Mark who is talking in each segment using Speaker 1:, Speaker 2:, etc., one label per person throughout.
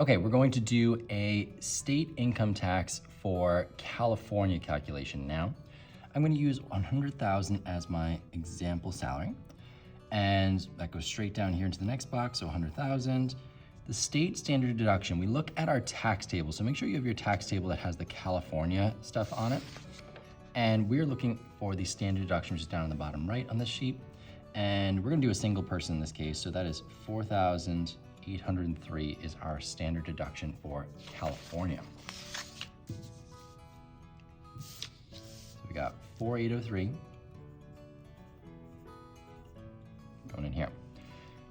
Speaker 1: Okay, we're going to do a state income tax for California calculation now. I'm going to use 100,000 as my example salary. And that goes straight down here into the next box, so 100,000. The state standard deduction, we look at our tax table. So make sure you have your tax table that has the California stuff on it. And we're looking for the standard deduction, which is down on the bottom right on this sheet. And we're gonna do a single person in this case. So that is 4,803 is our standard deduction for California. So we got 4,803 going in here.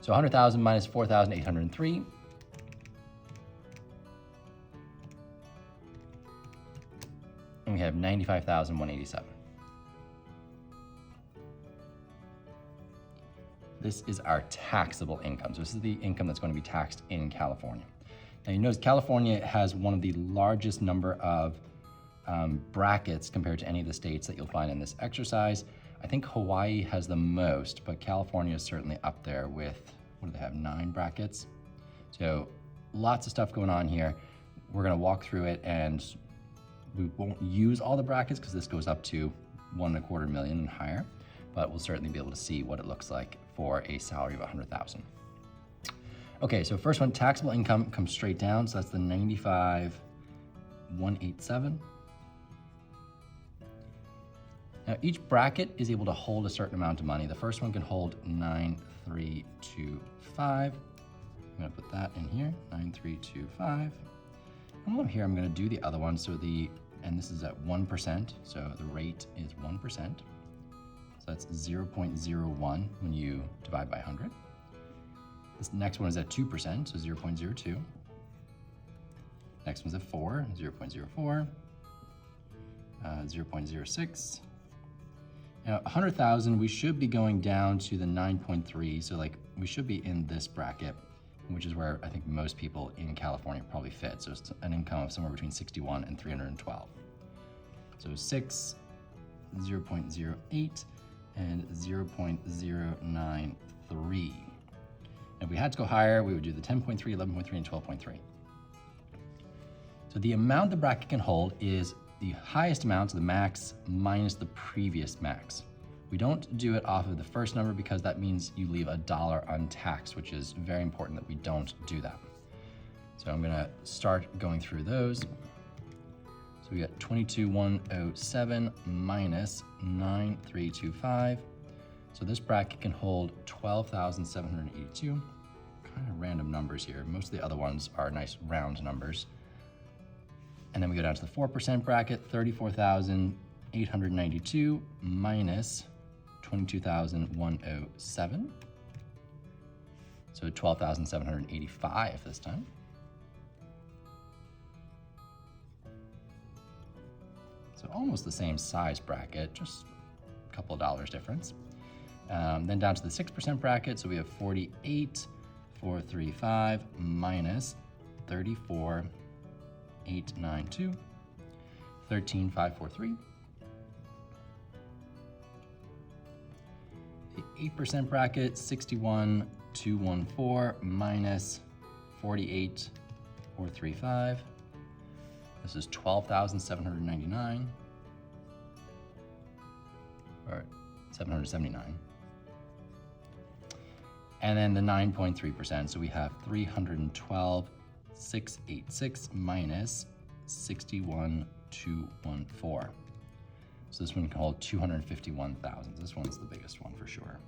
Speaker 1: So 100,000 minus 4,803. And we have 95,187. This is our taxable income. So this is the income that's going to be taxed in California. Now you notice California has one of the largest number of brackets compared to any of the states that you'll find in this exercise. I think Hawaii has the most, but California is certainly up there with, what do they have, 9 brackets? So lots of stuff going on here. We're gonna walk through it, and we won't use all the brackets because this goes up to 1.25 million and higher, but we'll certainly be able to see what it looks like for a salary of 100,000. Okay, so first one, taxable income comes straight down. So that's the 95,187. Now each bracket is able to hold a certain amount of money. The first one can hold 9,325. I'm gonna put that in here, 9,325. And while I'm here, I'm gonna do the other one. So and this is at 1%, so the rate is 1%. So that's 0.01 when you divide by 100. This next one is at 2%, so 0.02. Next one's at 4, 0.04, 0.06. Now, 100,000, we should be going down to the 9.3, so like we should be in this bracket, which is where I think most people in California probably fit. So it's an income of somewhere between 61 and 312. So 6, 0.08, and 0.093. If we had to go higher, we would do the 10.3, 11.3, and 12.3. So the amount the bracket can hold is the highest amount, so the max, minus the previous max. We don't do it off of the first number because that means you leave $1 untaxed, which is very important that we don't do that. So I'm gonna start going through those. So we got 22,107 minus 9,325. So this bracket can hold 12,782. Kind of random numbers here. Most of the other ones are nice round numbers. And then we go down to the 4% bracket, 34,892 minus 22,107. So 12,785 this time. So almost the same size bracket, just a couple of dollars difference. Then down to the 6% bracket, so we have 48,435 minus 34,892, 13,543. The 8% bracket, 61,214 minus 48,435. This is 12,799, or 779. And then the 9.3%, so we have 312,686 minus 61,214. So this one can hold 251,000. This one's the biggest one for sure.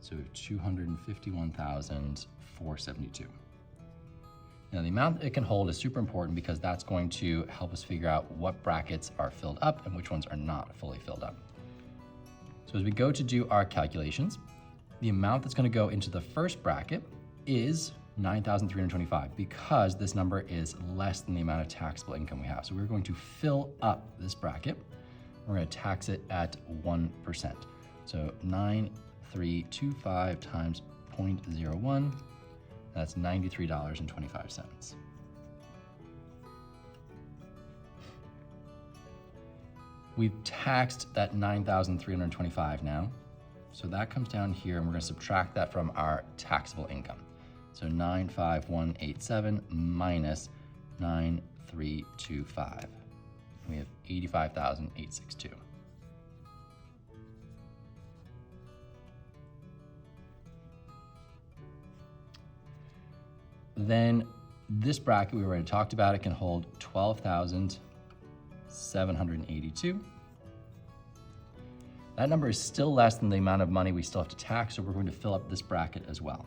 Speaker 1: So 251,472. Now the amount it can hold is super important because that's going to help us figure out what brackets are filled up and which ones are not fully filled up. So as we go to do our calculations, the amount that's going to go into the first bracket is 9,325 because this number is less than the amount of taxable income we have. So we're going to fill up this bracket. We're going to tax it at 1%. So 9,325 times 0.01, that's $93.25. We've taxed that 9,325 now. So that comes down here and we're gonna subtract that from our taxable income. So 95187 minus 9325. We have 85,862. Then this bracket we already talked about, it can hold 12,782. That number is still less than the amount of money we still have to tax, so we're going to fill up this bracket as well.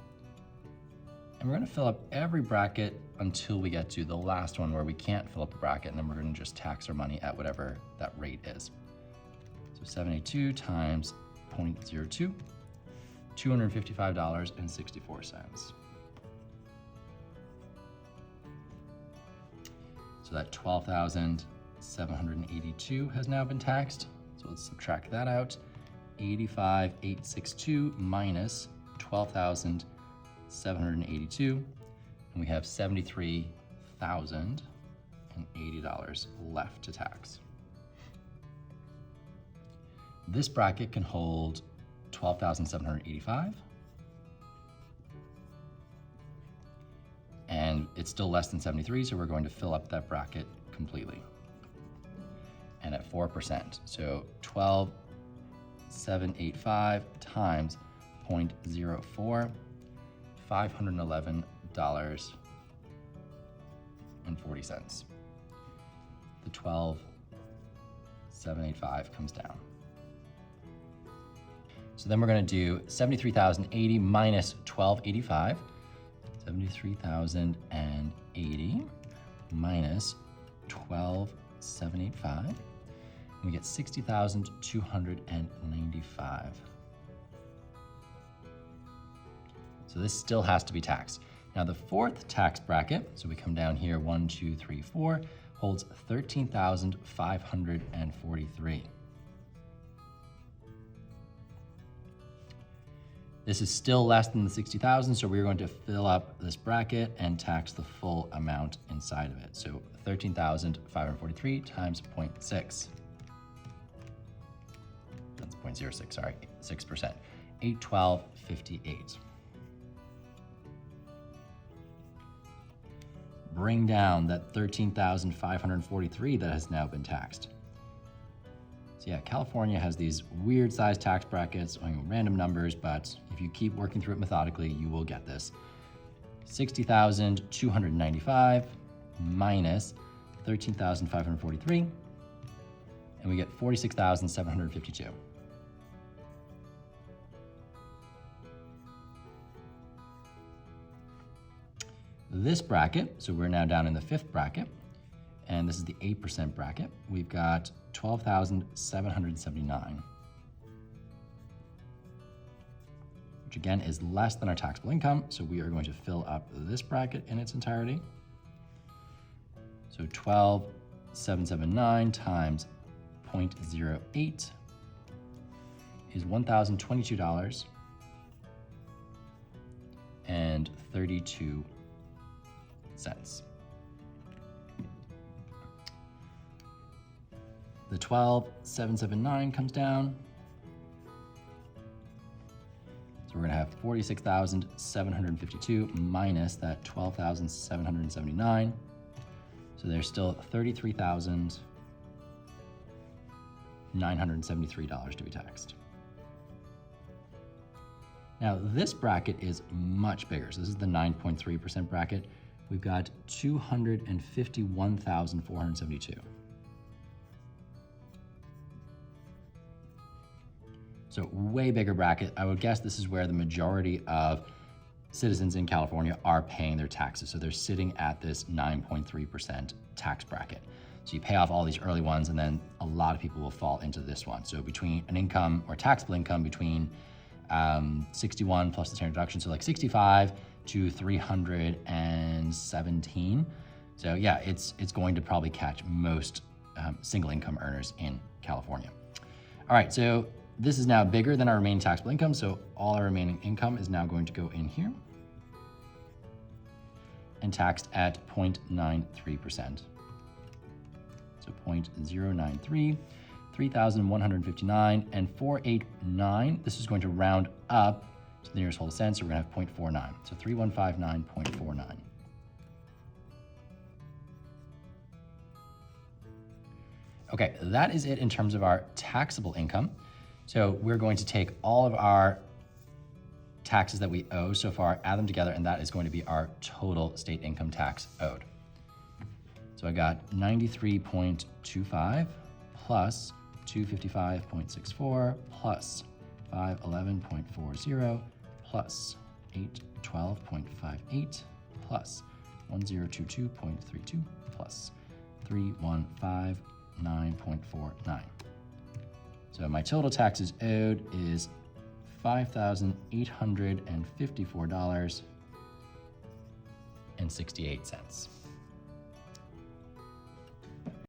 Speaker 1: And we're going to fill up every bracket until we get to the last one where we can't fill up a bracket, and then we're going to just tax our money at whatever that rate is. So 782 times 0.02, $255.64. So that 12,782 has now been taxed. So let's subtract that out. 85,862 minus 12,782, and we have $73,080 left to tax. This bracket can hold 12,785, and it's still less than 73, so we're going to fill up that bracket completely. And at 4%, so 12,785 times 0.04, $511.40. The 12,785 comes down. So then we're going to do 73,080 minus 1285. 73,080 minus 12,785. And we get 60,295. So this still has to be taxed. Now the fourth tax bracket, so we come down here, 1, 2, 3, 4, holds 13,543. This is still less than the 60,000, so we're going to fill up this bracket and tax the full amount inside of it. So 13,543 times 0.6. That's 0.06, sorry, 6%. 812.58. Bring down that 13,543 that has now been taxed. So yeah, California has these weird sized tax brackets, random numbers, but if you keep working through it methodically, you will get this. 60,295 minus 13,543, and we get 46,752. This bracket, so we're now down in the fifth bracket, and this is the 8% bracket. We've got 12,779, which again is less than our taxable income, so we are going to fill up this bracket in its entirety. So 12,779 times 0.08 is $1,022.32. The 12,779 comes down. So we're going to have 46,752 minus that 12,779. So there's still $33,973 to be taxed. Now this bracket is much bigger. So this is the 9.3% bracket. We've got 251,472. So way bigger bracket. I would guess this is where the majority of citizens in California are paying their taxes. So they're sitting at this 9.3% tax bracket. So you pay off all these early ones, and then a lot of people will fall into this one. So between an income or taxable income between 61 plus the standard deduction, so like 65 to 317. So yeah, it's going to probably catch most single income earners in California. All right, so this is now bigger than our remaining taxable income, so all our remaining income is now going to go in here and taxed at 0.93%. So 0.093, 3,159, and 489. This is going to round up So the nearest whole cent, so we're gonna have 0.49. So 3159.49. Okay, that is it in terms of our taxable income. So we're going to take all of our taxes that we owe so far, add them together, and that is going to be our total state income tax owed. So I got 93.25 plus 255.64 plus 511.40 plus 812.58 plus 1022.32 plus 3159.49. So my total taxes owed is $5,854.68.